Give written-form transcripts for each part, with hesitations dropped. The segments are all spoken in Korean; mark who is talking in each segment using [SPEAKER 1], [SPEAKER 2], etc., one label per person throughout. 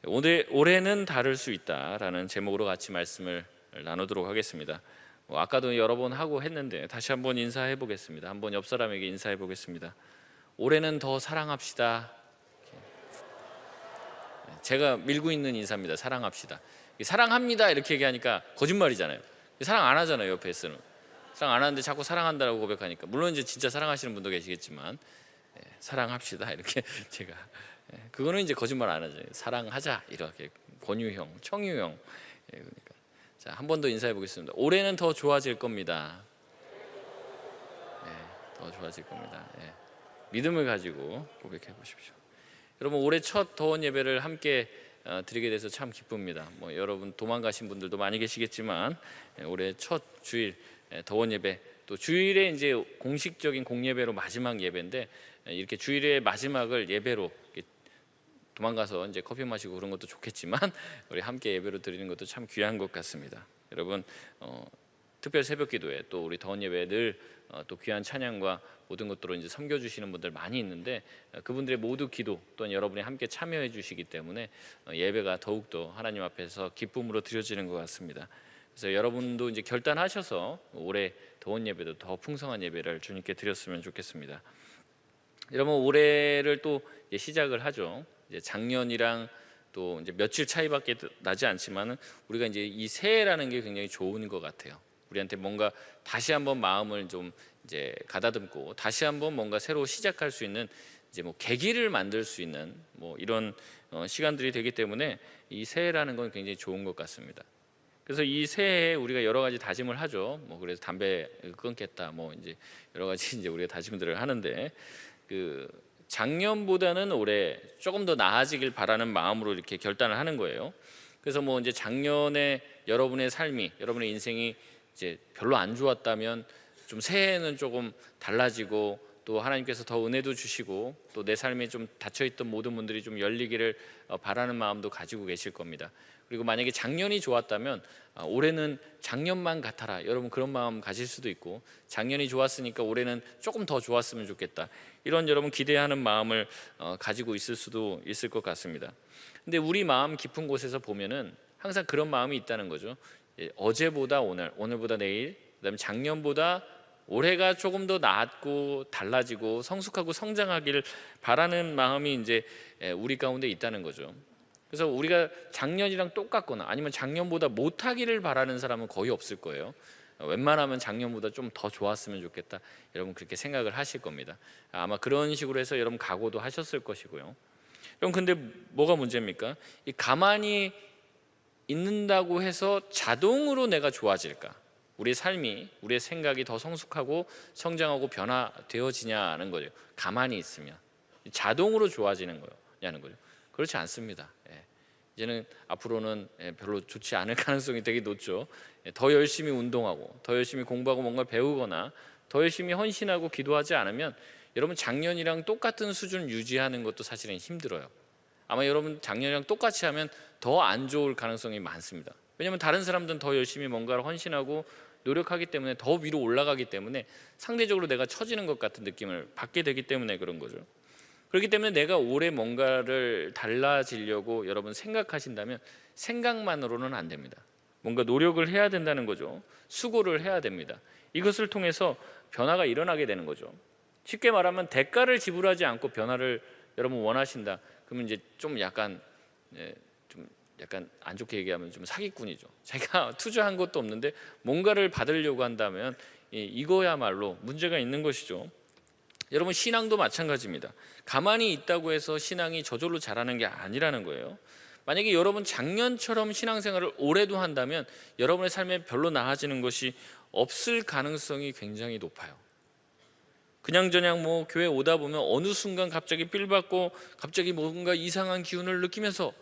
[SPEAKER 1] 올해는 다를 수 있다라는 제목으로 같이 말씀을 나누도록 하겠습니다. 아까도 여러 번 하고 했는데 다시 한번 인사해 보겠습니다. 한번 옆 사람에게 인사해 보겠습니다. 올해는 더 사랑합시다. 제가 밀고 있는 인사입니다. 사랑합시다. 사랑합니다 이렇게 얘기하니까 거짓말이잖아요. 사랑 안 하잖아요. 옆에서는 사랑 안 하는데 자꾸 사랑한다고 고백하니까, 물론 이제 진짜 사랑하시는 분도 계시겠지만 사랑합시다 이렇게 제가 그거는 이제 거짓말 안 하죠. 사랑하자 이렇게 권유형, 청유형. 그러니까 자, 한 번 더 인사해 보겠습니다. 올해는 더 좋아질 겁니다. 더 좋아질 겁니다. 믿음을 가지고 고백해 보십시오. 여러분, 올해 첫 더운 예배를 함께 드리게 돼서 참 기쁩니다. 여러분 도망가신 분들도 많이 계시겠지만 올해 첫 주일 더운 예배, 또 주일에 이제 공식적인 공예배로 마지막 예배인데, 이렇게 주일의 마지막을 예배로 도망가서 이제 커피 마시고 그런 것도 좋겠지만 우리 함께 예배로 드리는 것도 참 귀한 것 같습니다. 여러분, 특별 새벽기도에 또 우리 더운 예배에 늘 또 귀한 찬양과 모든 것들로 이제 섬겨주시는 분들 많이 있는데, 그분들의 모두 기도 또한 여러분이 함께 참여해 주시기 때문에 예배가 더욱더 하나님 앞에서 기쁨으로 드려지는 것 같습니다. 그래서 여러분도 이제 결단하셔서 올해 더운 예배도 더 풍성한 예배를 주님께 드렸으면 좋겠습니다. 여러분, 올해를 또 이제 시작을 하죠. 이제 작년이랑 또 이제 며칠 차이밖에 나지 않지만은 우리가 이제 이 새해라는 게 굉장히 좋은 것 같아요. 우리한테 뭔가 다시 한번 마음을 좀 이제 가다듬고 다시 한번 뭔가 새로 시작할 수 있는 이제 계기를 만들 수 있는 이런 시간들이 되기 때문에 이 새해라는 건 굉장히 좋은 것 같습니다. 그래서 이 새해에 우리가 여러 가지 다짐을 하죠. 그래서 담배 끊겠다, 이제 여러 가지 이제 우리가 다짐들을 하는데, 작년보다는 올해 조금 더 나아지길 바라는 마음으로 이렇게 결단을 하는 거예요. 그래서 이제 작년에 여러분의 삶이, 여러분의 인생이 이제 별로 안 좋았다면 좀 새해에는 조금 달라지고, 또 하나님께서 더 은혜도 주시고, 또 내 삶에 좀 닫혀있던 모든 문들이 좀 열리기를 바라는 마음도 가지고 계실 겁니다. 그리고 만약에 작년이 좋았다면 올해는 작년만 같아라, 여러분 그런 마음 가질 수도 있고, 작년이 좋았으니까 올해는 조금 더 좋았으면 좋겠다, 이런 여러분 기대하는 마음을 가지고 있을 수도 있을 것 같습니다. 근데 우리 마음 깊은 곳에서 보면은 항상 그런 마음이 있다는 거죠. 어제보다 오늘, 오늘보다 내일, 그다음에 작년보다 올해가 조금 더 나았고 달라지고 성숙하고 성장하기를 바라는 마음이 이제 우리 가운데 있다는 거죠. 그래서 우리가 작년이랑 똑같거나 아니면 작년보다 못하기를 바라는 사람은 거의 없을 거예요. 웬만하면 작년보다 좀 더 좋았으면 좋겠다, 여러분 그렇게 생각을 하실 겁니다. 아마 그런 식으로 해서 여러분 각오도 하셨을 것이고요. 여러분, 근데 뭐가 문제입니까? 이 가만히 있는다고 해서 자동으로 내가 좋아질까? 우리의 삶이, 우리의 생각이 더 성숙하고 성장하고 변화되어지냐는 거죠. 가만히 있으면 자동으로 좋아지는 거냐는 거죠. 그렇지 않습니다. 이제는 앞으로는 별로 좋지 않을 가능성이 되게 높죠. 더 열심히 운동하고 더 열심히 공부하고 뭔가 배우거나 더 열심히 헌신하고 기도하지 않으면 여러분 작년이랑 똑같은 수준 유지하는 것도 사실은 힘들어요. 아마 여러분 작년이랑 똑같이 하면 더 안 좋을 가능성이 많습니다. 왜냐하면 다른 사람들은 더 열심히 뭔가를 헌신하고 노력하기 때문에 더 위로 올라가기 때문에 상대적으로 내가 처지는 것 같은 느낌을 받게 되기 때문에 그런 거죠. 그렇기 때문에 내가 올해 뭔가를 달라지려고 여러분 생각하신다면 생각만으로는 안 됩니다. 뭔가 노력을 해야 된다는 거죠. 수고를 해야 됩니다. 이것을 통해서 변화가 일어나게 되는 거죠. 쉽게 말하면 대가를 지불하지 않고 변화를 여러분 원하신다, 그러면 이제 좀 약간 안 좋게 얘기하면 좀 사기꾼이죠. 자기가 투자한 것도 없는데 뭔가를 받으려고 한다면 이거야말로 문제가 있는 것이죠. 여러분, 신앙도 마찬가지입니다. 가만히 있다고 해서 신앙이 저절로 자라는 게 아니라는 거예요. 만약에 여러분 작년처럼 신앙생활을 올해도 한다면 여러분의 삶에 별로 나아지는 것이 없을 가능성이 굉장히 높아요. 그냥저냥 교회 오다 보면 어느 순간 갑자기 삘 받고 갑자기 뭔가 이상한 기운을 느끼면서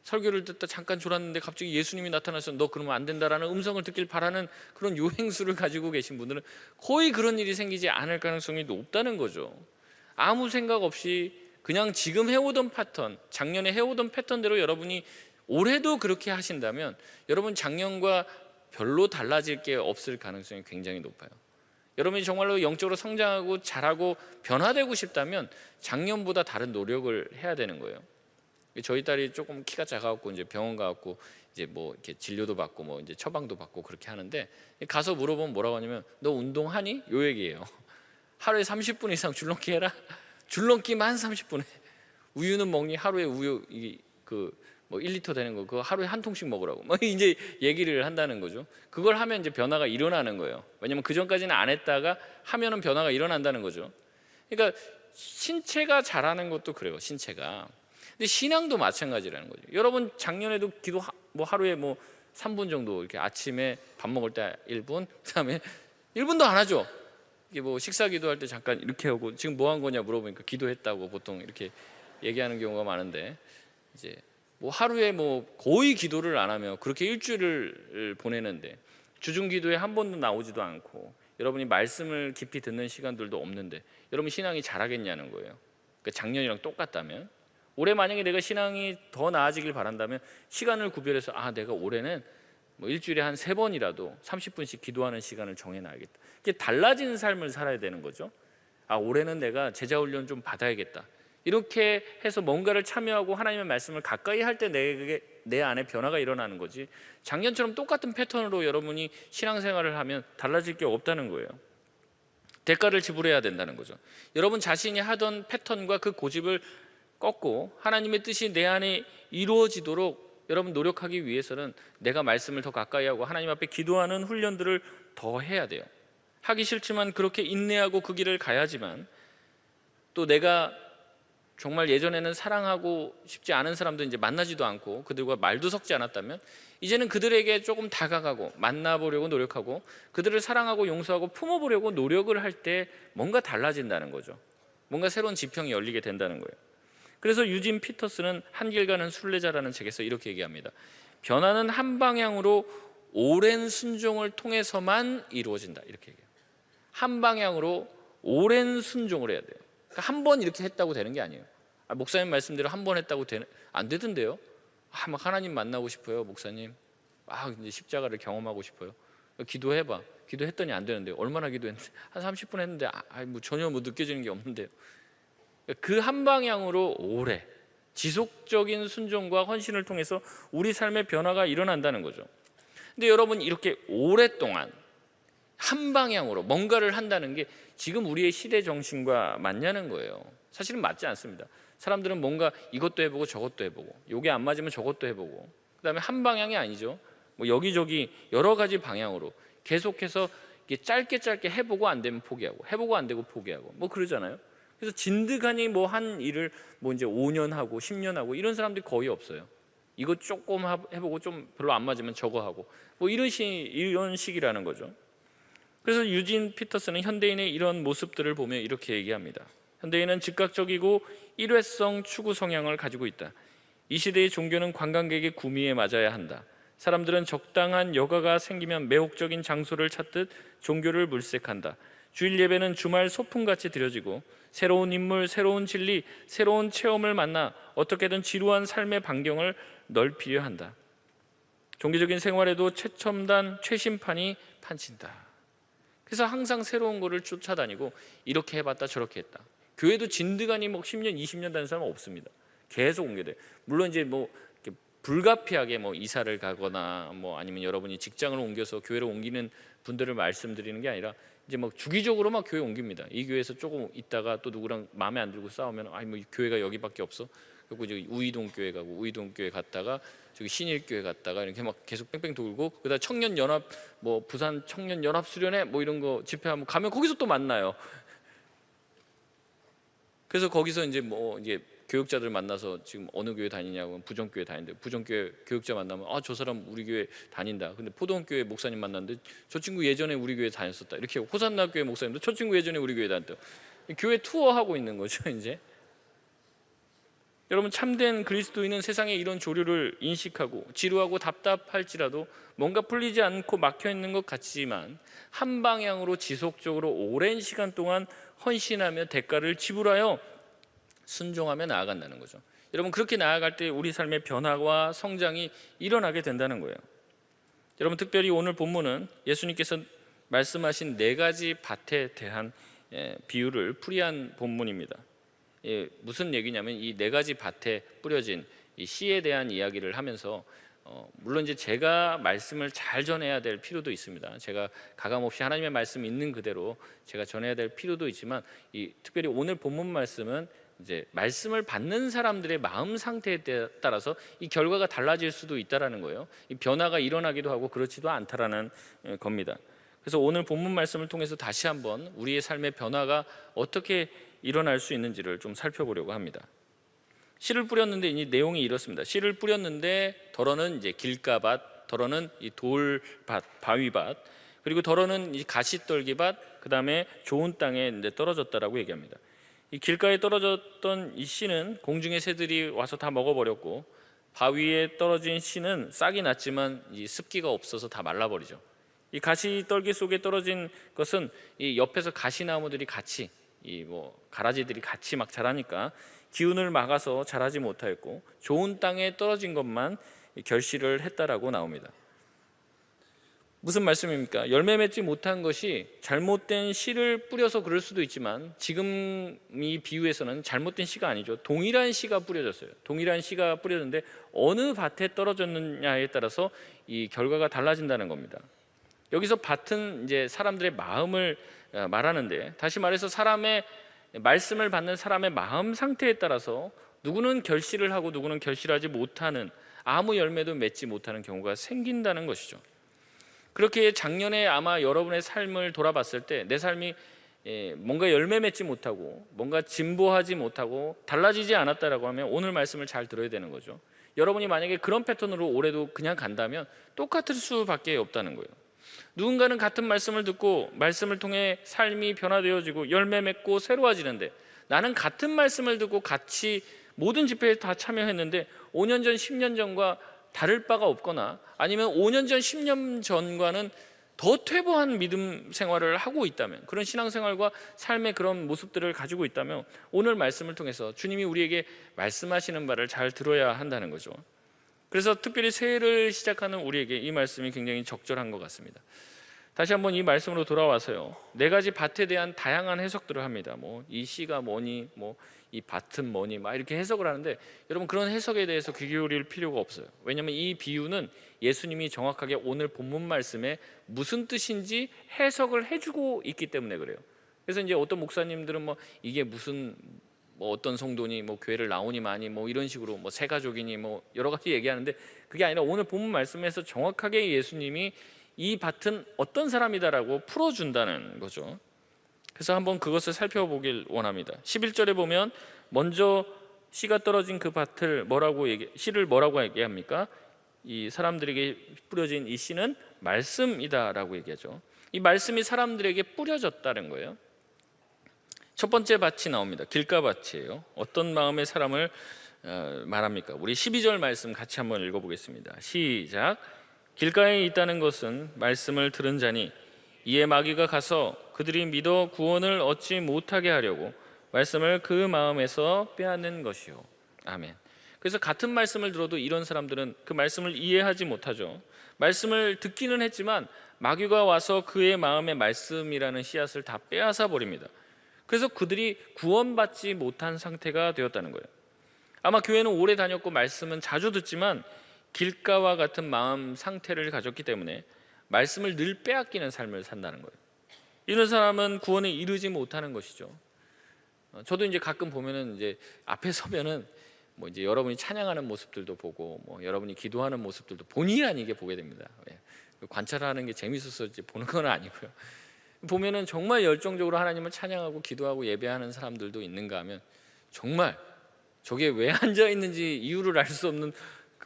[SPEAKER 1] 설교를 듣다 잠깐 졸았는데 갑자기 예수님이 나타나서 너 그러면 안 된다라는 음성을 듣길 바라는 그런 요행수를 가지고 계신 분들은 거의 그런 일이 생기지 않을 가능성이 높다는 거죠. 아무 생각 없이 그냥 지금 해오던 패턴, 작년에 해오던 패턴대로 여러분이 올해도 그렇게 하신다면 여러분 작년과 별로 달라질 게 없을 가능성이 굉장히 높아요. 여러분이 정말로 영적으로 성장하고 잘하고 변화되고 싶다면 작년보다 다른 노력을 해야 되는 거예요. 저희 딸이 조금 키가 작아갖고 이제 병원 가갖고 이제 뭐 이렇게 진료도 받고 뭐 이제 처방도 받고 그렇게 하는데, 가서 물어보면 뭐라고 하냐면 너 운동하니? 요 얘기예요. 하루에 30분 이상 줄넘기 해라. 줄넘기만 30분 해. 우유는 먹니? 하루에 우유 뭐 1리터 되는 거 그거 하루에 한 통씩 먹으라고 뭐 이제 얘기를 한다는 거죠. 그걸 하면 이제 변화가 일어나는 거예요. 왜냐면 그 전까지는 안 했다가 하면은 변화가 일어난다는 거죠. 그러니까 신체가 자라는 것도 그래요. 신체가. 근데 신앙도 마찬가지라는 거죠. 여러분 작년에도 기도 뭐 하루에 뭐 3분 정도 이렇게 아침에 밥 먹을 때 1분, 그다음에 1분도 안 하죠. 이게 뭐 식사 기도할 때 잠깐 이렇게 하고 지금 뭐 한 거냐 물어보니까 기도했다고 보통 이렇게 얘기하는 경우가 많은데, 이제 뭐 하루에 뭐 거의 기도를 안 하며 그렇게 일주일을 보내는데 주중 기도에 한 번도 나오지도 않고 여러분이 말씀을 깊이 듣는 시간들도 없는데 여러분 신앙이 자라겠냐는 거예요. 그러니까 작년이랑 똑같다면, 올해 만약에 내가 신앙이 더 나아지길 바란다면 시간을 구별해서 내가 올해는 뭐 일주일에 한 3번이라도 30분씩 기도하는 시간을 정해놔야겠다. 이게 달라진 삶을 살아야 되는 거죠. 올해는 내가 제자 훈련 좀 받아야겠다. 이렇게 해서 뭔가를 참여하고 하나님의 말씀을 가까이 할 때 내 안에 변화가 일어나는 거지, 작년처럼 똑같은 패턴으로 여러분이 신앙생활을 하면 달라질 게 없다는 거예요. 대가를 지불해야 된다는 거죠. 여러분 자신이 하던 패턴과 그 고집을 꺾고 하나님의 뜻이 내 안에 이루어지도록 여러분 노력하기 위해서는 내가 말씀을 더 가까이 하고 하나님 앞에 기도하는 훈련들을 더 해야 돼요. 하기 싫지만 그렇게 인내하고 그 길을 가야지만, 또 내가 정말 예전에는 사랑하고 싶지 않은 사람도 이제 만나지도 않고 그들과 말도 섞지 않았다면 이제는 그들에게 조금 다가가고 만나보려고 노력하고 그들을 사랑하고 용서하고 품어보려고 노력을 할 때 뭔가 달라진다는 거죠. 뭔가 새로운 지평이 열리게 된다는 거예요. 그래서 유진 피터스는 한길 가는 순례자라는 책에서 이렇게 얘기합니다. 변화는 한 방향으로 오랜 순종을 통해서만 이루어진다, 이렇게 얘기해요. 한 방향으로 오랜 순종을 해야 돼요. 그러니까 한 번 이렇게 했다고 되는 게 아니에요. 목사님 말씀대로 한 번 했다고 안 되던데요. 막 하나님 만나고 싶어요, 목사님. 이제 십자가를 경험하고 싶어요. 기도해봐. 기도했더니 안 되는데요. 얼마나 기도했는데? 한 30분 했는데 뭐 전혀 뭐 느껴지는 게 없는데요. 그 한 방향으로 오래 지속적인 순종과 헌신을 통해서 우리 삶의 변화가 일어난다는 거죠. 근데 여러분 이렇게 오랫동안 한 방향으로 뭔가를 한다는 게 지금 우리의 시대 정신과 맞냐는 거예요. 사실은 맞지 않습니다. 사람들은 뭔가 이것도 해보고 저것도 해보고, 요게 안 맞으면 저것도 해보고, 그 다음에 한 방향이 아니죠. 뭐 여기저기 여러 가지 방향으로 계속해서 짧게 해보고 안 되면 포기하고, 해보고 안 되고 포기하고, 뭐 그러잖아요. 그래서 진득하니 뭐 한 일을 뭐 이제 5년 하고 10년 하고 이런 사람들이 거의 없어요. 이거 조금 해보고 좀 별로 안 맞으면 저거 하고, 뭐 이런 식이라는 거죠. 그래서 유진 피터스는 현대인의 이런 모습들을 보며 이렇게 얘기합니다. 현대인은 즉각적이고 일회성 추구 성향을 가지고 있다. 이 시대의 종교는 관광객의 구미에 맞아야 한다. 사람들은 적당한 여가가 생기면 매혹적인 장소를 찾듯 종교를 물색한다. 주일 예배는 주말 소풍같이 드려지고 새로운 인물, 새로운 진리, 새로운 체험을 만나 어떻게든 지루한 삶의 반경을 넓히려 한다. 종교적인 생활에도 최첨단, 최신판이 판친다. 그래서 항상 새로운 거를 쫓아다니고 이렇게 해봤다 저렇게 했다. 교회도 진드가니 뭐 10년, 20년 다니는 사람은 없습니다. 계속 옮겨야 돼. 물론 이제 뭐 불가피하게 뭐 이사를 가거나 뭐 아니면 여러분이 직장을 옮겨서 교회를 옮기는 분들을 말씀드리는 게 아니라 이제 막 주기적으로 막 교회 옮깁니다. 이 교회에서 조금 있다가 또 누구랑 마음에 안 들고 싸우면 뭐 교회가 여기밖에 없어. 그리고 이제 우이동 교회 가고 우이동 교회 갔다가 저기 신일교회 갔다가 이렇게 막 계속 뺑뺑 돌고, 그다음 청년연합 뭐 부산 청년연합 수련회 뭐 이런 거 집회하면 가면 거기서 또 만나요. 그래서 거기서 이제 뭐 이제 교육자들 만나서 지금 어느 교회 다니냐고, 부정교회 다니는데 부정교회 교육자 만나면 저 사람 우리 교회 다닌다. 근데 포동교회 목사님 만났는데 저 친구 예전에 우리 교회 다녔었다. 이렇게 호산나 교회 목사님도 저 친구 예전에 우리 교회 다녔다. 교회 투어하고 있는 거죠 이제. 여러분 참된 그리스도인은 세상에 이런 조류를 인식하고 지루하고 답답할지라도 뭔가 풀리지 않고 막혀있는 것 같지만 한 방향으로 지속적으로 오랜 시간 동안 헌신하며 대가를 지불하여 순종하며 나아간다는 거죠. 여러분 그렇게 나아갈 때 우리 삶의 변화와 성장이 일어나게 된다는 거예요. 여러분 특별히 오늘 본문은 예수님께서 말씀하신 4가지 밭에 대한 비유를 풀이한 본문입니다. 무슨 얘기냐면 이 4가지 밭에 뿌려진 이 씨에 대한 이야기를 하면서 물론 이제 제가 말씀을 잘 전해야 될 필요도 있습니다. 제가 가감없이 하나님의 말씀 있는 그대로 제가 전해야 될 필요도 있지만 특별히 오늘 본문 말씀은 이제 말씀을 받는 사람들의 마음 상태에 따라서 이 결과가 달라질 수도 있다라는 거예요. 이 변화가 일어나기도 하고 그렇지도 않다라는 겁니다. 그래서 오늘 본문 말씀을 통해서 다시 한번 우리의 삶의 변화가 어떻게 일어날 수 있는지를 좀 살펴보려고 합니다. 씨를 뿌렸는데 이 내용이 이렇습니다. 씨를 뿌렸는데 덜어는 이제 길가밭, 덜어는 이 돌밭, 바위밭, 그리고 덜어는 이 가시떨기밭, 그 다음에 좋은 땅에 이제 떨어졌다라고 얘기합니다. 이 길가에 떨어졌던 이 씨는 공중의 새들이 와서 다 먹어버렸고, 바위에 떨어진 씨는 싹이 났지만 이 습기가 없어서 다 말라버리죠. 이 가시떨기 속에 떨어진 것은 이 옆에서 가시나무들이 같이 가라지들이 같이 막 자라니까 기운을 막아서 자라지 못하였고, 좋은 땅에 떨어진 것만 결실을 했다라고 나옵니다. 무슨 말씀입니까? 열매 맺지 못한 것이 잘못된 씨를 뿌려서 그럴 수도 있지만, 지금 이 비유에서는 잘못된 씨가 아니죠. 동일한 씨가 뿌려졌어요. 동일한 씨가 뿌려졌는데 어느 밭에 떨어졌느냐에 따라서 이 결과가 달라진다는 겁니다. 여기서 밭은 이제 사람들의 마음을 말하는데, 다시 말해서 사람의 말씀을 받는 사람의 마음 상태에 따라서 누구는 결실을 하고 누구는 결실하지 못하는, 아무 열매도 맺지 못하는 경우가 생긴다는 것이죠. 그렇게 작년에 아마 여러분의 삶을 돌아봤을 때 내 삶이 뭔가 열매 맺지 못하고 뭔가 진보하지 못하고 달라지지 않았다라고 하면 오늘 말씀을 잘 들어야 되는 거죠. 여러분이 만약에 그런 패턴으로 올해도 그냥 간다면 똑같을 수밖에 없다는 거예요. 누군가는 같은 말씀을 듣고 말씀을 통해 삶이 변화되어지고 열매 맺고 새로워지는데, 나는 같은 말씀을 듣고 같이 모든 집회에 다 참여했는데 5년 전 10년 전과 다를 바가 없거나, 아니면 5년 전 10년 전과는 더 퇴보한 믿음 생활을 하고 있다면, 그런 신앙생활과 삶의 그런 모습들을 가지고 있다면 오늘 말씀을 통해서 주님이 우리에게 말씀하시는 바를 잘 들어야 한다는 거죠. 그래서 특별히 새해를 시작하는 우리에게 이 말씀이 굉장히 적절한 것 같습니다. 다시 한번 이 말씀으로 돌아와서요, 네 가지 밭에 대한 다양한 해석들을 합니다. 이 씨가 뭐니, 이 밭은 뭐니, 막 이렇게 해석을 하는데, 여러분 그런 해석에 대해서 귀 기울일 필요가 없어요. 왜냐하면 이 비유는 예수님이 정확하게 오늘 본문 말씀에 무슨 뜻인지 해석을 해주고 있기 때문에 그래요. 그래서 이제 어떤 목사님들은 이게 무슨 어떤 성도니, 교회를 나오니 많이 이런 식으로 새 가족이니 여러 가지 얘기하는데, 그게 아니라 오늘 본문 말씀에서 정확하게 예수님이 이 밭은 어떤 사람이다라고 풀어준다는 거죠. 그래서 한번 그것을 살펴보길 원합니다. 11절에 보면 먼저 씨가 떨어진 그 밭을 씨를 뭐라고 얘기합니까? 이 사람들에게 뿌려진 이 씨는 말씀이다라고 얘기하죠. 이 말씀이 사람들에게 뿌려졌다는 거예요. 첫 번째 밭이 나옵니다. 길가밭이에요. 어떤 마음의 사람을 말합니까? 우리 12절 말씀 같이 한번 읽어보겠습니다. 시작. 길가에 있다는 것은 말씀을 들은 자니 이에 마귀가 가서 그들이 믿어 구원을 얻지 못하게 하려고 말씀을 그 마음에서 빼앗는 것이요. 아멘. 그래서 같은 말씀을 들어도 이런 사람들은 그 말씀을 이해하지 못하죠. 말씀을 듣기는 했지만 마귀가 와서 그의 마음에 말씀이라는 씨앗을 다 빼앗아 버립니다. 그래서 그들이 구원받지 못한 상태가 되었다는 거예요. 아마 교회는 오래 다녔고 말씀은 자주 듣지만 길가와 같은 마음 상태를 가졌기 때문에 말씀을 늘 빼앗기는 삶을 산다는 거예요. 이런 사람은 구원에 이르지 못하는 것이죠. 저도 이제 가끔 보면은 이제 앞에 서면은 이제 여러분이 찬양하는 모습들도 보고 여러분이 기도하는 모습들도 본의 아니게 보게 됩니다. 관찰하는 게 재밌어서 이제 보는 건 아니고요. 보면은 정말 열정적으로 하나님을 찬양하고 기도하고 예배하는 사람들도 있는가 하면, 정말 저게 왜 앉아 있는지 이유를 알 수 없는,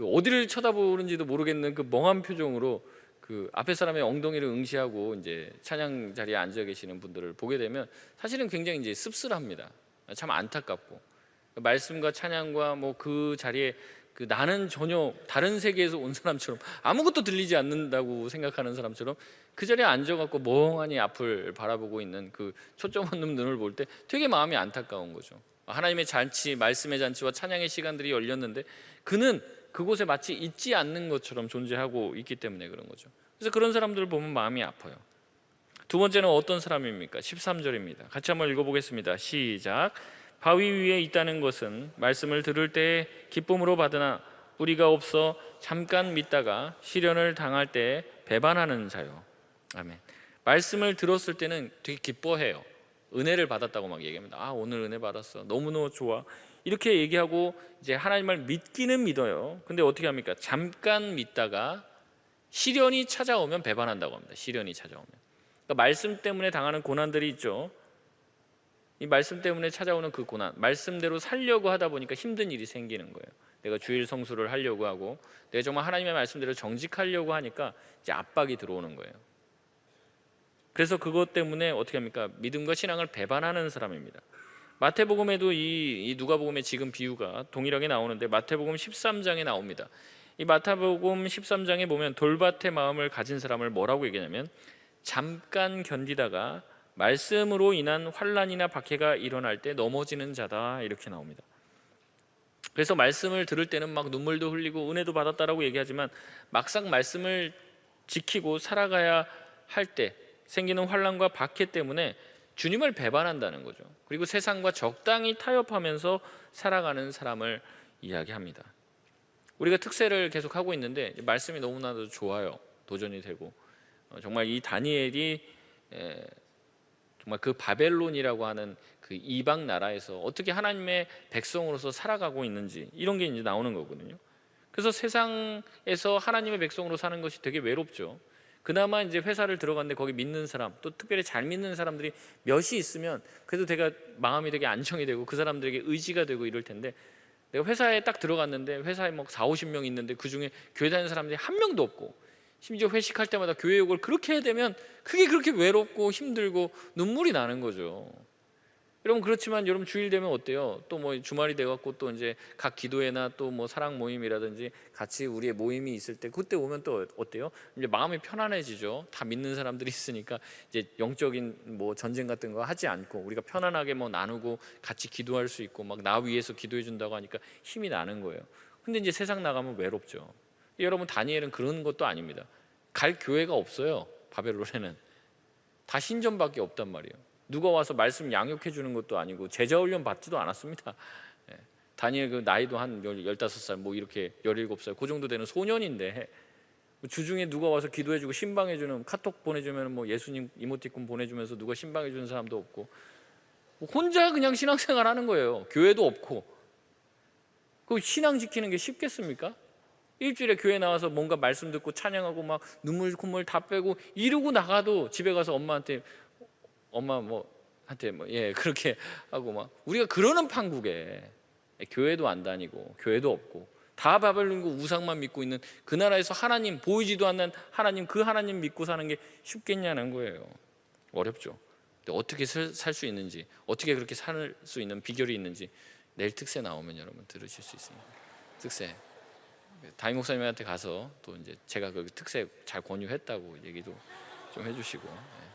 [SPEAKER 1] 어디를 쳐다보는지도 모르겠는 그 멍한 표정으로 그 앞에 사람의 엉덩이를 응시하고 이제 찬양 자리에 앉아 계시는 분들을 보게 되면 사실은 굉장히 이제 씁쓸합니다. 참 안타깝고, 말씀과 찬양과 그 자리에 나는 전혀 다른 세계에서 온 사람처럼 아무것도 들리지 않는다고 생각하는 사람처럼 그 자리에 앉아갖고 멍하니 앞을 바라보고 있는 그 초점 없는 눈을 볼 때 되게 마음이 안타까운 거죠. 하나님의 잔치, 말씀의 잔치와 찬양의 시간들이 열렸는데 그는 그곳에 마치 있지 않는 것처럼 존재하고 있기 때문에 그런 거죠. 그래서 그런 사람들을 보면 마음이 아파요. 두 번째는 어떤 사람입니까? 13절입니다. 같이 한번 읽어보겠습니다. 시작. 바위 위에 있다는 것은 말씀을 들을 때에 기쁨으로 받으나 뿌리가 없어 잠깐 믿다가 시련을 당할 때에 배반하는 자요. 아멘. 말씀을 들었을 때는 되게 기뻐해요. 은혜를 받았다고 막 얘기합니다. 아, 오늘 은혜 받았어. 너무너무 좋아. 이렇게 얘기하고 이제 하나님을 믿기는 믿어요. 근데 어떻게 합니까? 잠깐 믿다가 시련이 찾아오면 배반한다고 합니다. 시련이 찾아오면. 그러니까 말씀 때문에 당하는 고난들이 있죠. 이 말씀 때문에 찾아오는 그 고난, 말씀대로 살려고 하다 보니까 힘든 일이 생기는 거예요. 내가 주일 성수를 하려고 하고 내가 정말 하나님의 말씀대로 정직하려고 하니까 이제 압박이 들어오는 거예요. 그래서 그것 때문에 어떻게 합니까? 믿음과 신앙을 배반하는 사람입니다. 마태복음에도 이 누가복음의 지금 비유가 동일하게 나오는데 마태복음 13장에 나옵니다. 이 마태복음 13장에 보면 돌밭의 마음을 가진 사람을 뭐라고 얘기하냐면 잠깐 견디다가 말씀으로 인한 환난이나 박해가 일어날 때 넘어지는 자다, 이렇게 나옵니다. 그래서 말씀을 들을 때는 막 눈물도 흘리고 은혜도 받았다라고 얘기하지만 막상 말씀을 지키고 살아가야 할 때 생기는 환난과 박해 때문에 주님을 배반한다는 거죠. 그리고 세상과 적당히 타협하면서 살아가는 사람을 이야기합니다. 우리가 특세를 계속 하고 있는데 말씀이 너무나도 좋아요. 도전이 되고 정말 이 다니엘이 정말 그 바벨론이라고 하는 그 이방 나라에서 어떻게 하나님의 백성으로서 살아가고 있는지 이런 게 이제 나오는 거거든요. 그래서 세상에서 하나님의 백성으로 사는 것이 되게 외롭죠. 그나마 이제 회사를 들어갔는데 거기 믿는 사람, 또 특별히 잘 믿는 사람들이 몇이 있으면 그래도 내가 마음이 되게 안정이 되고 그 사람들에게 의지가 되고 이럴 텐데, 내가 회사에 딱 들어갔는데 회사에 막 40-50명 있는데 그중에 교회 다니는 사람들이 한 명도 없고, 심지어 회식할 때마다 교회 욕을 그렇게 해야 되면 그게 그렇게 외롭고 힘들고 눈물이 나는 거죠. 여러분, 그렇지만 여러분 주일 되면 어때요? 또 뭐 주말이 돼갖고 또 이제 각 기도회나 또 뭐 사랑 모임이라든지 같이 우리의 모임이 있을 때 그때 오면 또 어때요? 이제 마음이 편안해지죠. 다 믿는 사람들이 있으니까 이제 영적인 뭐 전쟁 같은 거 하지 않고 우리가 편안하게 뭐 나누고 같이 기도할 수 있고 막 나 위해서 기도해 준다고 하니까 힘이 나는 거예요. 근데 이제 세상 나가면 외롭죠. 여러분, 다니엘은 그런 것도 아닙니다. 갈 교회가 없어요. 바벨론에는 다 신전밖에 없단 말이에요. 누가 와서 말씀 양육해 주는 것도 아니고 제자 훈련 받지도 않았습니다. 다니엘 그 나이도 한 15살 뭐 이렇게 17살 그 정도 되는 소년인데 주중에 누가 와서 기도해 주고 신방해 주는, 카톡 보내주면 뭐 예수님 이모티콘 보내주면서 누가 신방해 주는 사람도 없고 혼자 그냥 신앙생활 하는 거예요. 교회도 없고. 그 신앙 지키는 게 쉽겠습니까? 일주일에 교회 나와서 뭔가 말씀 듣고 찬양하고 막 눈물 콧물 다 빼고 이러고 나가도 집에 가서 엄마한테 엄마 뭐한테 그렇게 하고 막, 우리가 그러는 판국에 교회도 안 다니고 교회도 없고 다 바벨론이고 우상만 믿고 있는 그 나라에서 하나님, 보이지도 않는 하나님, 그 하나님 믿고 사는 게 쉽겠냐는 거예요. 어렵죠. 근데 어떻게 살 수 있는지, 어떻게 그렇게 살 수 있는 비결이 있는지 내일 특세 나오면 여러분 들으실 수 있습니다. 특세 담임 목사님한테 가서 또 이제 제가 그 특세 잘 권유했다고 얘기도 좀 해주시고,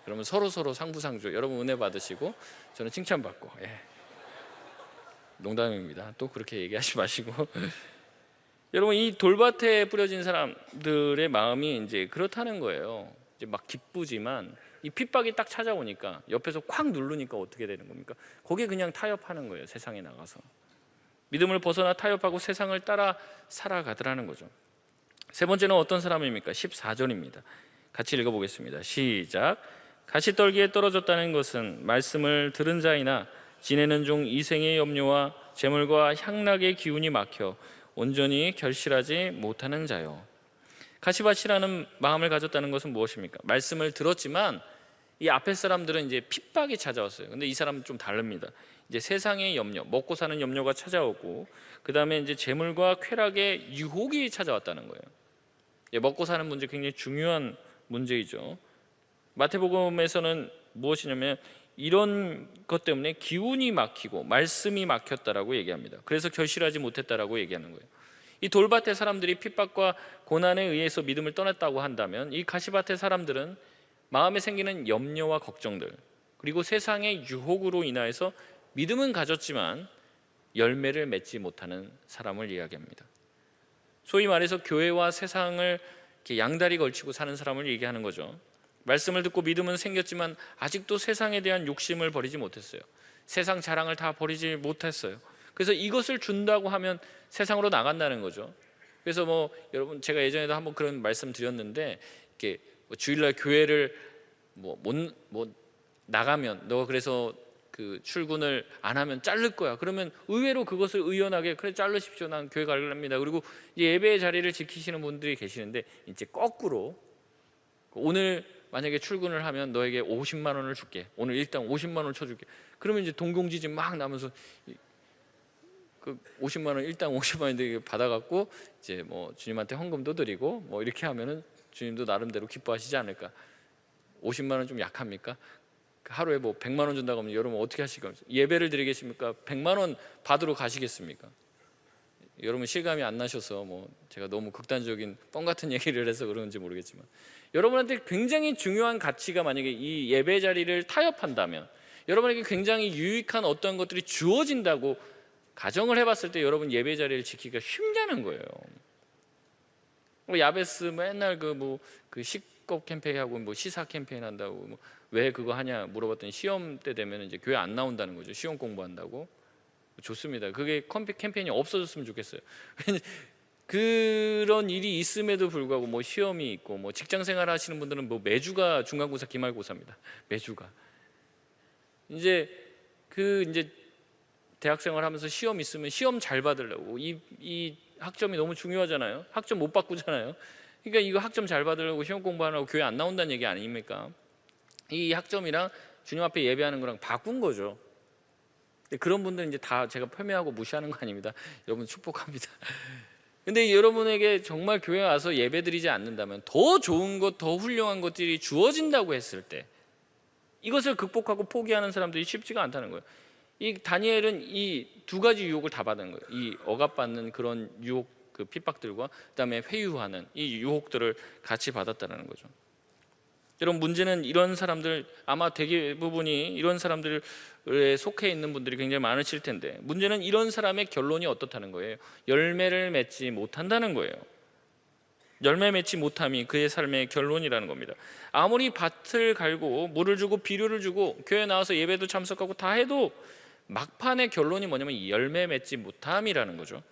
[SPEAKER 1] 그러면 서로 상부상조, 여러분 은혜 받으시고 저는 칭찬받고. 농담입니다. 또 그렇게 얘기하지 마시고. 여러분, 이 돌밭에 뿌려진 사람들의 마음이 이제 그렇다는 거예요. 이제 막 기쁘지만 이 핍박이 딱 찾아오니까 옆에서 콱 누르니까 어떻게 되는 겁니까? 거기에 그냥 타협하는 거예요. 세상에 나가서 믿음을 벗어나 타협하고 세상을 따라 살아가더라는 거죠. 세 번째는 어떤 사람입니까? 14절입니다. 같이 읽어보겠습니다. 시작. 가시떨기에 떨어졌다는 것은 말씀을 들은 자이나 지내는 중 이생의 염려와 재물과 향락의 기운이 막혀 온전히 결실하지 못하는 자요. 가시밭이라는 마음을 가졌다는 것은 무엇입니까? 말씀을 들었지만 이 앞에 사람들은 이제 핍박이 찾아왔어요. 근데 이 사람은 좀 다릅니다. 이제 세상의 염려, 먹고 사는 염려가 찾아오고, 그 다음에 이제 재물과 쾌락의 유혹이 찾아왔다는 거예요. 먹고 사는 문제 굉장히 중요한 문제이죠. 마태복음에서는 무엇이냐면 이런 것 때문에 기운이 막히고 말씀이 막혔다라고 얘기합니다. 그래서 결실하지 못했다라고 얘기하는 거예요. 이 돌밭의 사람들이 핍박과 고난에 의해서 믿음을 떠났다고 한다면, 이 가시밭의 사람들은 마음에 생기는 염려와 걱정들, 그리고 세상의 유혹으로 인하여서 믿음은 가졌지만 열매를 맺지 못하는 사람을 이야기합니다. 소위 말해서 교회와 세상을 이렇게 양다리 걸치고 사는 사람을 얘기하는 거죠. 말씀을 듣고 믿음은 생겼지만 아직도 세상에 대한 욕심을 버리지 못했어요. 세상 자랑을 다 버리지 못했어요. 그래서 이것을 준다고 하면 세상으로 나간다는 거죠. 그래서 뭐 여러분, 제가 예전에도 한번 그런 말씀 드렸는데, 이렇게 뭐 주일날 교회를 못 나가면, 너 그래서 그 출근을 안 하면 자를 거야. 그러면 의외로 그것을 의연하게, 그래 자르십시오, 난 교회 가렵니다. 그리고 이제 예배의 자리를 지키시는 분들이 계시는데, 이제 거꾸로 오늘 만약에 출근을 하면 너에게 50만 원을 줄게, 오늘 일당 50만 원을 쳐줄게. 그러면 이제 동공지진 막 나면서 그 50만 원, 일당 50만 원 받아갖고 이제 뭐 주님한테 헌금도 드리고 뭐 이렇게 하면은 주님도 나름대로 기뻐하시지 않을까. 50만 원 좀 약합니까? 하루에 뭐 100만 원 준다고 하면 여러분 어떻게 하실 겁니까? 예배를 드리겠습니까? 100만 원 받으러 가시겠습니까? 여러분 실감이 안 나셔서 뭐 제가 너무 극단적인 뻥 같은 얘기를 해서 그런지 모르겠지만, 여러분한테 굉장히 중요한 가치가 만약에 이 예배 자리를 타협한다면, 여러분에게 굉장히 유익한 어떤 것들이 주어진다고 가정을 해봤을 때 여러분 예배 자리를 지키기가 쉽냐는 거예요. 야베스 맨날 그 식겁 캠페인하고 뭐 시사 캠페인 한다고, 뭐 왜 그거 하냐 물어봤더니 시험 때 되면 이제 교회 안 나온다는 거죠. 시험 공부한다고. 좋습니다. 그게 캠페인이 없어졌으면 좋겠어요. 그런 일이 있음에도 불구하고 뭐 시험이 있고, 뭐 직장생활 하시는 분들은 뭐 매주가 중간고사 기말고사입니다. 매주가 이제 대학생활 하면서 시험 있으면 시험 잘 받으려고, 이 학점이 너무 중요하잖아요. 학점 못 바꾸잖아요. 그러니까 이거 학점 잘 받으려고 시험 공부하라고 교회 안 나온다는 얘기 아닙니까? 이 학점이랑 주님 앞에 예배하는 거랑 바꾼 거죠. 그런 분들은 이제 다 제가 폄훼하고 무시하는 거 아닙니다. 여러분 축복합니다. 근데 여러분에게 정말 교회 와서 예배 드리지 않는다면, 더 좋은 것, 더 훌륭한 것들이 주어진다고 했을 때 이것을 극복하고 포기하는 사람들이 쉽지가 않다는 거예요. 이 다니엘은 이 두 가지 유혹을 다 받은 거예요. 이 억압받는 그런 유혹, 그 핍박들과 그다음에 회유하는 이 유혹들을 같이 받았다는 거죠. 여러분, 문제는 이런 사람들, 아마 대부분이 이런 사람들에 속해 있는 분들이 굉장히 많으실 텐데, 문제는 이런 사람의 결론이 어떻다는 거예요. 열매를 맺지 못한다는 거예요. 열매 맺지 못함이 그의 삶의 결론이라는 겁니다. 아무리 밭을 갈고 물을 주고 비료를 주고 교회 나와서 예배도 참석하고 다 해도 막판의 결론이 뭐냐면 열매 맺지 못함이라는 거죠.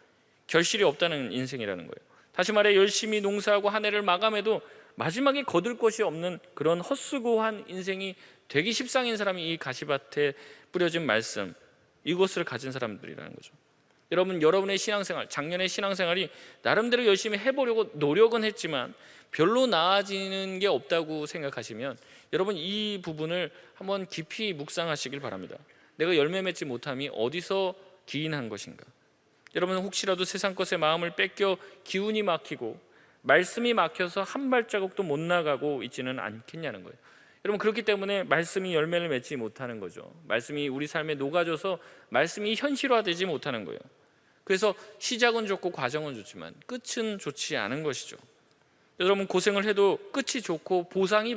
[SPEAKER 1] 결실이 없다는 인생이라는 거예요. 다시 말해, 열심히 농사하고 한 해를 마감해도 마지막에 거둘 것이 없는 그런 헛수고한 인생이 되기 십상인 사람이 이 가시밭에 뿌려진 말씀, 이것을 가진 사람들이라는 거죠. 여러분의 신앙생활, 작년의 신앙생활이 나름대로 열심히 해보려고 노력은 했지만 별로 나아지는 게 없다고 생각하시면, 여러분 이 부분을 한번 깊이 묵상하시길 바랍니다. 내가 열매 맺지 못함이 어디서 기인한 것인가? 여러분은 혹시라도 세상 것에 마음을 뺏겨 기운이 막히고 말씀이 막혀서 한 발자국도 못 나가고 있지는 않겠냐는 거예요. 여러분, 그렇기 때문에 말씀이 열매를 맺지 못하는 거죠. 말씀이 우리 삶에 녹아져서 말씀이 현실화되지 못하는 거예요. 그래서 시작은 좋고 과정은 좋지만 끝은 좋지 않은 것이죠. 여러분, 고생을 해도 끝이 좋고 보상이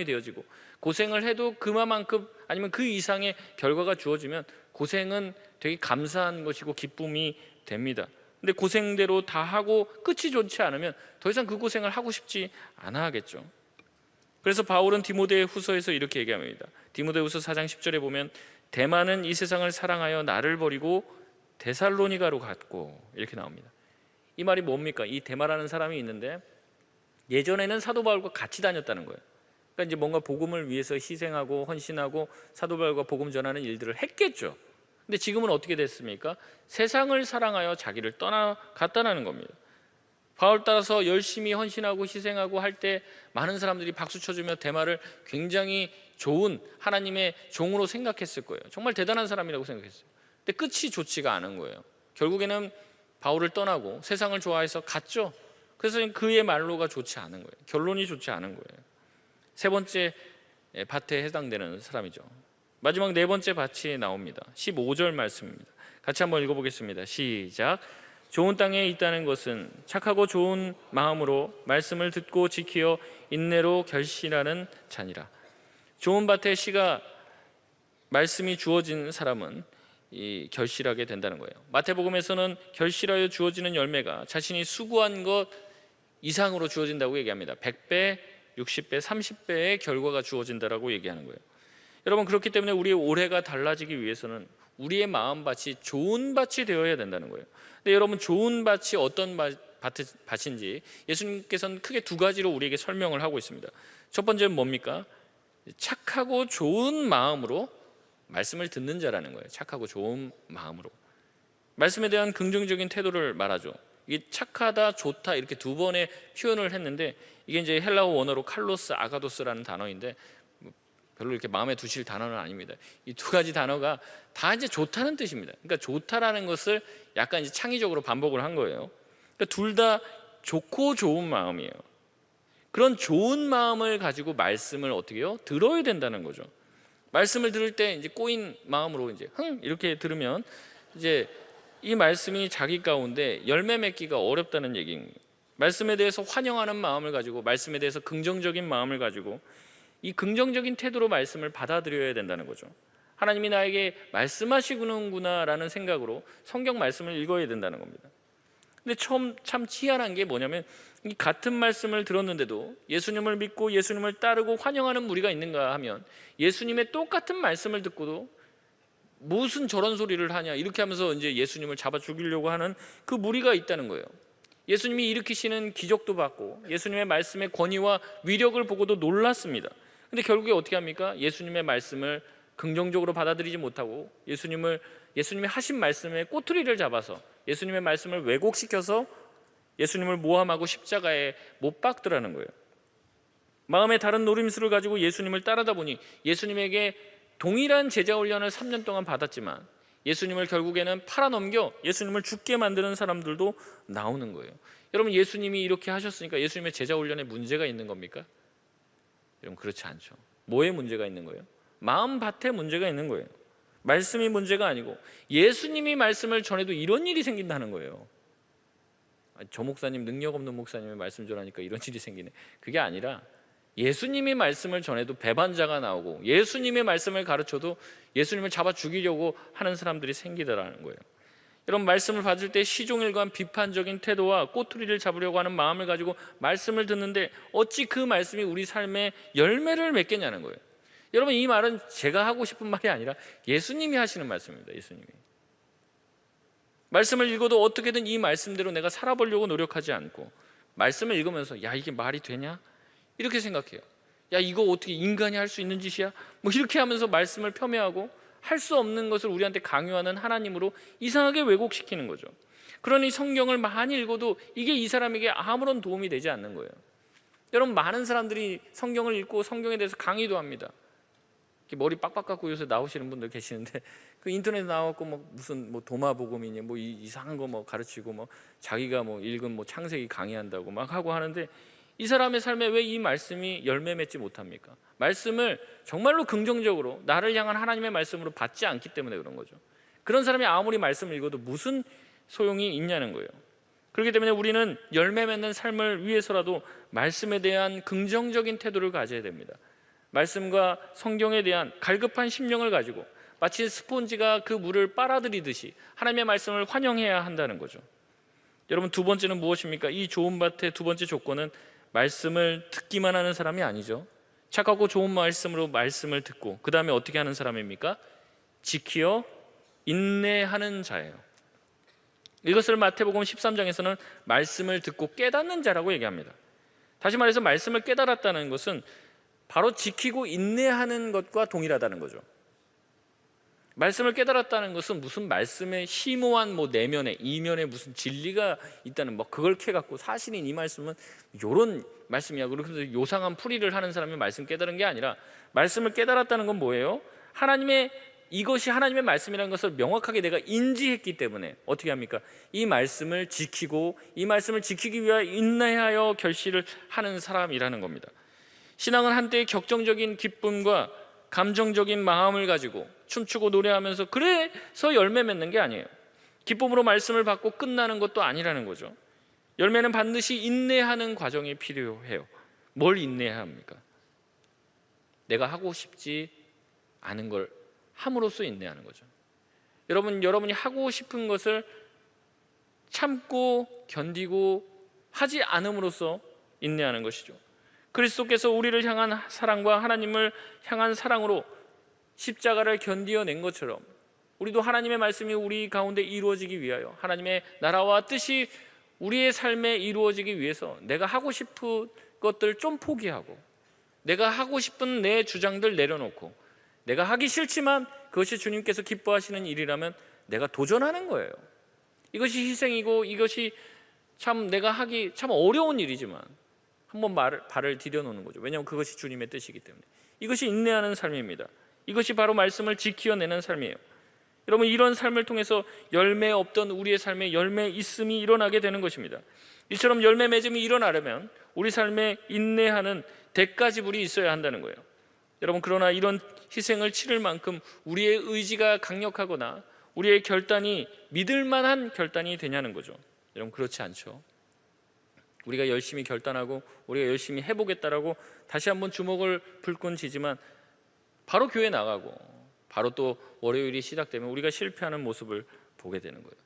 [SPEAKER 1] 되어지고, 고생을 해도 그만큼 아니면 그 이상의 결과가 주어지면 고생은 되게 감사한 것이고 기쁨이 됩니다. 근데 고생대로 다 하고 끝이 좋지 않으면 더 이상 그 고생을 하고 싶지 않아 하겠죠. 그래서 바울은 디모데 후서에서 이렇게 얘기합니다. 디모데 후서 4장 10절에 보면, 대마는 이 세상을 사랑하여 나를 버리고 데살로니가로 갔고, 이렇게 나옵니다. 이 말이 뭡니까? 이 데마라는 사람이 있는데 예전에는 사도 바울과 같이 다녔다는 거예요. 그러니까 이제 뭔가 복음을 위해서 희생하고 헌신하고 사도 바울과 복음 전하는 일들을 했겠죠. 근데 지금은 어떻게 됐습니까? 세상을 사랑하여 자기를 떠나갔다는 겁니다. 바울 따라서 열심히 헌신하고 희생하고 할 때 많은 사람들이 박수 쳐주며 데마를 굉장히 좋은 하나님의 종으로 생각했을 거예요. 정말 대단한 사람이라고 생각했어요. 근데 끝이 좋지가 않은 거예요. 결국에는 바울을 떠나고 세상을 좋아해서 갔죠. 그래서 그의 말로가 좋지 않은 거예요. 결론이 좋지 않은 거예요. 세 번째 밭에 해당되는 사람이죠. 마지막 네 번째 밭이 나옵니다. 15절 말씀입니다. 같이 한번 읽어보겠습니다. 시작. 좋은 땅에 있다는 것은 착하고 좋은 마음으로 말씀을 듣고 지키어 인내로 결실하는 자니라. 좋은 밭에 말씀이 주어진 사람은 이 결실하게 된다는 거예요. 마태복음에서는 결실하여 주어지는 열매가 자신이 수고한 것 이상으로 주어진다고 얘기합니다. 100배, 60배, 30배의 결과가 주어진다라고 얘기하는 거예요. 여러분, 그렇기 때문에 우리의 올해가 달라지기 위해서는 우리의 마음밭이 좋은 밭이 되어야 된다는 거예요. 근데 여러분, 좋은 밭이 어떤 밭인지 예수님께서는 크게 두 가지로 우리에게 설명을 하고 있습니다. 첫 번째는 뭡니까? 착하고 좋은 마음으로 말씀을 듣는 자라는 거예요. 착하고 좋은 마음으로 말씀에 대한 긍정적인 태도를 말하죠. 이게 착하다, 좋다 이렇게 두 번의 표현을 했는데, 이게 이제 헬라어 원어로 칼로스, 아가도스라는 단어인데 별로 이렇게 마음에 두실 단어는 아닙니다. 이 두 가지 단어가 다 이제 좋다는 뜻입니다. 그러니까 좋다라는 것을 약간 이제 창의적으로 반복을 한 거예요. 그러니까 둘 다 좋고 좋은 마음이에요. 그런 좋은 마음을 가지고 말씀을 어떻게 해요? 들어야 된다는 거죠. 말씀을 들을 때 이제 꼬인 마음으로 이제 이렇게 들으면 이제 이 말씀이 자기 가운데 열매 맺기가 어렵다는 얘기입니다. 말씀에 대해서 환영하는 마음을 가지고, 말씀에 대해서 긍정적인 마음을 가지고 이 긍정적인 태도로 말씀을 받아들여야 된다는 거죠. 하나님이 나에게 말씀하시는구나라는 생각으로 성경 말씀을 읽어야 된다는 겁니다. 근데 참 희한한 게 뭐냐면, 이 같은 말씀을 들었는데도 예수님을 믿고 예수님을 따르고 환영하는 무리가 있는가 하면, 예수님의 똑같은 말씀을 듣고도 무슨 저런 소리를 하냐 이렇게 하면서 이제 예수님을 잡아 죽이려고 하는 그 무리가 있다는 거예요. 예수님이 일으키시는 기적도 봤고 예수님의 말씀의 권위와 위력을 보고도 놀랐습니다. 근데 결국에 어떻게 합니까? 예수님의 말씀을 긍정적으로 받아들이지 못하고 예수님이 하신 말씀에 꼬투리를 잡아서 예수님의 말씀을 왜곡시켜서 예수님을 모함하고 십자가에 못 박더라는 거예요. 마음에 다른 노림수를 가지고 예수님을 따르다 보니 예수님에게 동일한 제자 훈련을 3년 동안 받았지만 예수님을 결국에는 팔아넘겨 예수님을 죽게 만드는 사람들도 나오는 거예요. 여러분, 예수님이 이렇게 하셨으니까 예수님의 제자 훈련에 문제가 있는 겁니까? 여러분, 그렇지 않죠. 뭐에 문제가 있는 거예요? 마음밭에 문제가 있는 거예요. 말씀이 문제가 아니고 예수님이 말씀을 전해도 이런 일이 생긴다는 거예요. 저 목사님, 능력 없는 목사님의 말씀 전하니까 이런 일이 생기네. 그게 아니라 예수님이 말씀을 전해도 배반자가 나오고 예수님의 말씀을 가르쳐도 예수님을 잡아 죽이려고 하는 사람들이 생기더라는 거예요. 여러분, 말씀을 받을 때 시종일관 비판적인 태도와 꼬투리를 잡으려고 하는 마음을 가지고 말씀을 듣는데 어찌 그 말씀이 우리 삶에 열매를 맺겠냐는 거예요. 여러분, 이 말은 제가 하고 싶은 말이 아니라 예수님이 하시는 말씀입니다. 예수님이 말씀을 읽어도 어떻게든 이 말씀대로 내가 살아보려고 노력하지 않고 말씀을 읽으면서 야, 이게 말이 되냐? 이렇게 생각해요. 야, 이거 어떻게 인간이 할 수 있는 짓이야? 뭐 이렇게 하면서 말씀을 폄훼하고 할 수 없는 것을 우리한테 강요하는 하나님으로 이상하게 왜곡시키는 거죠. 그러니 성경을 많이 읽어도 이게 이 사람에게 아무런 도움이 되지 않는 거예요. 여러분, 많은 사람들이 성경을 읽고 성경에 대해서 강의도 합니다. 머리 빡빡 깎고 요새 나오시는 분들 계시는데 그 인터넷에 나와갖고 뭐 무슨 뭐 도마복음이니 뭐 이상한 거 뭐 가르치고 뭐 자기가 뭐 읽은 뭐 창세기 강의한다고 막 하고 하는데, 이 사람의 삶에 왜 이 말씀이 열매 맺지 못합니까? 말씀을 정말로 긍정적으로 나를 향한 하나님의 말씀으로 받지 않기 때문에 그런 거죠. 그런 사람이 아무리 말씀을 읽어도 무슨 소용이 있냐는 거예요. 그렇기 때문에 우리는 열매 맺는 삶을 위해서라도 말씀에 대한 긍정적인 태도를 가져야 됩니다. 말씀과 성경에 대한 갈급한 심령을 가지고 마치 스폰지가 그 물을 빨아들이듯이 하나님의 말씀을 환영해야 한다는 거죠. 여러분, 두 번째는 무엇입니까? 이 좋은 밭의 두 번째 조건은 말씀을 듣기만 하는 사람이 아니죠. 착하고 좋은 말씀으로 말씀을 듣고 그 다음에 어떻게 하는 사람입니까? 지키어 인내하는 자예요. 이것을 마태복음 13장에서는 말씀을 듣고 깨닫는 자라고 얘기합니다. 다시 말해서 말씀을 깨달았다는 것은 바로 지키고 인내하는 것과 동일하다는 거죠. 말씀을 깨달았다는 것은 무슨 말씀의 심오한 뭐 내면에 이면에 무슨 진리가 있다는 뭐 그걸 캐갖고 사실인 이 말씀은 요런 말씀이야 그래서 요상한 풀이를 하는 사람이 말씀 깨달은 게 아니라, 말씀을 깨달았다는 건 뭐예요? 이것이 하나님의 말씀이라는 것을 명확하게 내가 인지했기 때문에 어떻게 합니까? 이 말씀을 지키고 이 말씀을 지키기 위하여 인내하여 결실을 하는 사람이라는 겁니다. 신앙은 한때의 격정적인 기쁨과 감정적인 마음을 가지고 춤추고 노래하면서 그래서 열매 맺는 게 아니에요. 기쁨으로 말씀을 받고 끝나는 것도 아니라는 거죠. 열매는 반드시 인내하는 과정이 필요해요. 뭘 인내해야 합니까? 내가 하고 싶지 않은 걸 함으로써 인내하는 거죠. 여러분이 하고 싶은 것을 참고 견디고 하지 않음으로써 인내하는 것이죠. 그리스도께서 우리를 향한 사랑과 하나님을 향한 사랑으로 십자가를 견디어낸 것처럼 우리도 하나님의 말씀이 우리 가운데 이루어지기 위하여, 하나님의 나라와 뜻이 우리의 삶에 이루어지기 위해서 내가 하고 싶은 것들 좀 포기하고, 내가 하고 싶은 내 주장들 내려놓고, 내가 하기 싫지만 그것이 주님께서 기뻐하시는 일이라면 내가 도전하는 거예요. 이것이 희생이고, 이것이 참 내가 하기 참 어려운 일이지만 한번 발을 디뎌놓는 거죠. 왜냐하면 그것이 주님의 뜻이기 때문에. 이것이 인내하는 삶입니다. 이것이 바로 말씀을 지키어내는 삶이에요. 여러분, 이런 삶을 통해서 열매 없던 우리의 삶에 열매 있음이 일어나게 되는 것입니다. 이처럼 열매 맺음이 일어나려면 우리 삶에 인내하는 대가 지불이 있어야 한다는 거예요. 여러분, 그러나 이런 희생을 치를 만큼 우리의 의지가 강력하거나 우리의 결단이 믿을 만한 결단이 되냐는 거죠. 여러분, 그렇지 않죠. 우리가 열심히 결단하고 우리가 열심히 해보겠다라고 다시 한번 주먹을 불끈 쥐지만 바로 교회 나가고 바로 또 월요일이 시작되면 우리가 실패하는 모습을 보게 되는 거예요.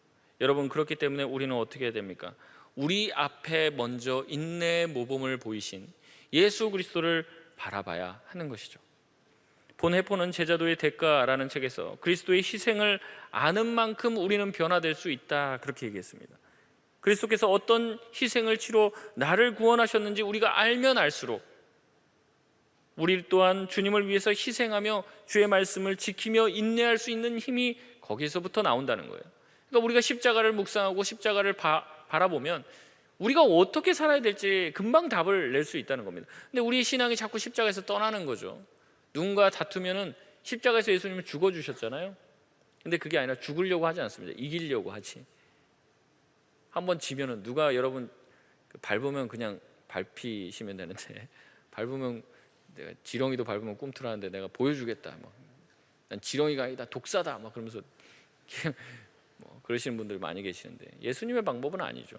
[SPEAKER 1] 여러분, 그렇기 때문에 우리는 어떻게 해야 됩니까? 우리 앞에 먼저 인내의 모범을 보이신 예수 그리스도를 바라봐야 하는 것이죠. 본 해포는 제자도의 대가라는 책에서 그리스도의 희생을 아는 만큼 우리는 변화될 수 있다, 그렇게 얘기했습니다. 그리스도께서 어떤 희생을 치러 나를 구원하셨는지 우리가 알면 알수록 우리 또한 주님을 위해서 희생하며 주의 말씀을 지키며 인내할 수 있는 힘이 거기서부터 나온다는 거예요. 그러니까 우리가 십자가를 묵상하고 십자가를 바라보면 우리가 어떻게 살아야 될지 금방 답을 낼 수 있다는 겁니다. 근데 우리의 신앙이 자꾸 십자가에서 떠나는 거죠. 누군가 다투면은 십자가에서 예수님은 죽어주셨잖아요. 근데 그게 아니라 죽으려고 하지 않습니다. 이기려고 하지. 한번 지면은 누가 여러분 밟으면 그냥 밟히시면 되는데, 밟으면 내가 지렁이도 밟으면 꿈틀하는데 내가 보여주겠다, 난 지렁이가 아니다, 독사다, 그러면서 그러시는 분들 많이 계시는데 예수님의 방법은 아니죠.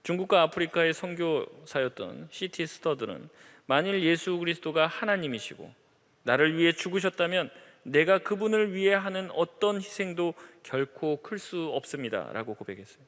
[SPEAKER 1] 중국과 아프리카의 선교사였던 C.T. 스터드는 만일 예수 그리스도가 하나님이시고 나를 위해 죽으셨다면 내가 그분을 위해 하는 어떤 희생도 결코 클 수 없습니다 라고 고백했어요.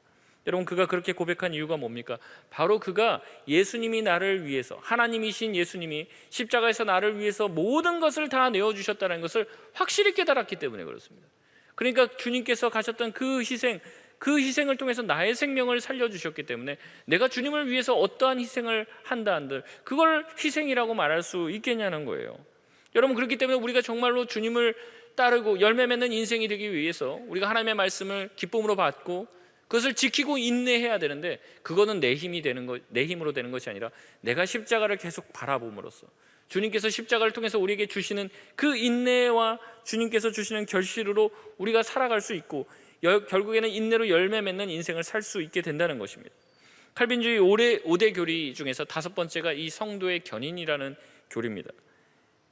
[SPEAKER 1] 여러분, 그가 그렇게 고백한 이유가 뭡니까? 바로 그가 예수님이 나를 위해서, 하나님이신 예수님이 십자가에서 나를 위해서 모든 것을 다 내어주셨다는 것을 확실히 깨달았기 때문에 그렇습니다. 그러니까 주님께서 가셨던 그 희생을 통해서 나의 생명을 살려주셨기 때문에 내가 주님을 위해서 어떠한 희생을 한다 한들 그걸 희생이라고 말할 수 있겠냐는 거예요. 여러분, 그렇기 때문에 우리가 정말로 주님을 따르고 열매 맺는 인생이 되기 위해서 우리가 하나님의 말씀을 기쁨으로 받고 그것을 지키고 인내해야 되는데, 그거는 내 힘으로 되는 것이 아니라 내가 십자가를 계속 바라봄으로써 주님께서 십자가를 통해서 우리에게 주시는 그 인내와 주님께서 주시는 결실로 우리가 살아갈 수 있고 결국에는 인내로 열매 맺는 인생을 살 수 있게 된다는 것입니다. 칼빈주의 5대 교리 중에서 5번째가 이 성도의 견인이라는 교리입니다.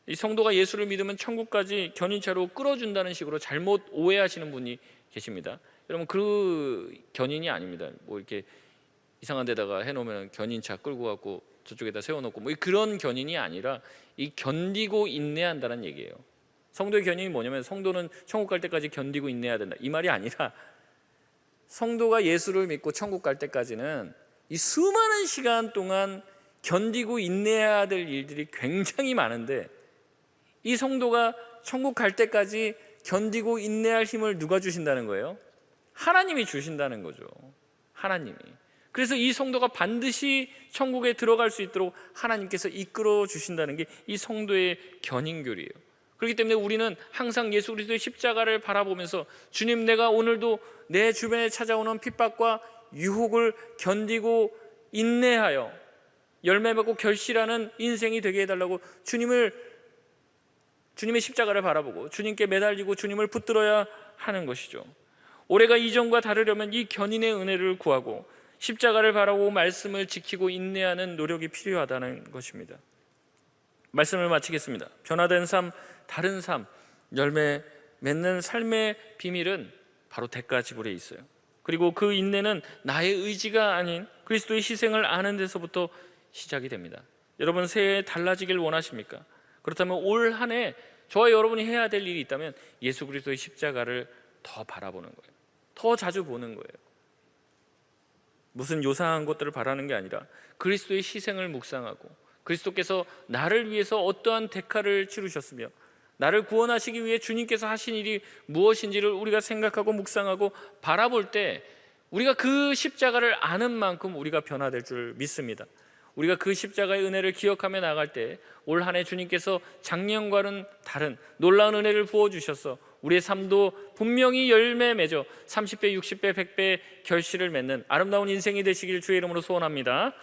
[SPEAKER 1] 이 성도가 예수를 믿으면 천국까지 견인차로 끌어준다는 식으로 잘못 오해하시는 분이 계십니다. 여러분, 그 견인이 아닙니다. 이렇게 이상한 데다가 해놓으면 견인차 끌고 갖고 저쪽에다 세워놓고 그런 견인이 아니라 이 견디고 인내한다는 얘기예요. 성도의 견인이 뭐냐면 성도는 천국 갈 때까지 견디고 인내해야 된다, 이 말이 아니라 성도가 예수를 믿고 천국 갈 때까지는 이 수많은 시간 동안 견디고 인내해야 될 일들이 굉장히 많은데, 이 성도가 천국 갈 때까지 견디고 인내할 힘을 누가 주신다는 거예요? 하나님이 주신다는 거죠. 하나님이. 그래서 이 성도가 반드시 천국에 들어갈 수 있도록 하나님께서 이끌어 주신다는 게 이 성도의 견인교리예요. 그렇기 때문에 우리는 항상 예수 그리스도의 십자가를 바라보면서 주님, 내가 오늘도 내 주변에 찾아오는 핍박과 유혹을 견디고 인내하여 열매 맺고 결실하는 인생이 되게 해달라고 주님의 십자가를 바라보고 주님께 매달리고 주님을 붙들어야 하는 것이죠. 올해가 이전과 다르려면 이 견인의 은혜를 구하고 십자가를 바라고 말씀을 지키고 인내하는 노력이 필요하다는 것입니다. 말씀을 마치겠습니다. 변화된 삶, 다른 삶, 열매 맺는 삶의 비밀은 바로 대가 지불에 있어요. 그리고 그 인내는 나의 의지가 아닌 그리스도의 희생을 아는 데서부터 시작이 됩니다. 여러분, 새해에 달라지길 원하십니까? 그렇다면 올 한 해 저와 여러분이 해야 될 일이 있다면 예수 그리스도의 십자가를 더 바라보는 거예요. 더 자주 보는 거예요. 무슨 요상한 것들을 바라는 게 아니라 그리스도의 희생을 묵상하고 그리스도께서 나를 위해서 어떠한 대가를 치르셨으며 나를 구원하시기 위해 주님께서 하신 일이 무엇인지를 우리가 생각하고 묵상하고 바라볼 때 우리가 그 십자가를 아는 만큼 우리가 변화될 줄 믿습니다. 우리가 그 십자가의 은혜를 기억하며 나갈 때 올 한 해 주님께서 작년과는 다른 놀라운 은혜를 부어주셔서 우리의 삶도 분명히 열매 맺어 30배, 60배, 100배 결실을 맺는 아름다운 인생이 되시길 주의 이름으로 소원합니다.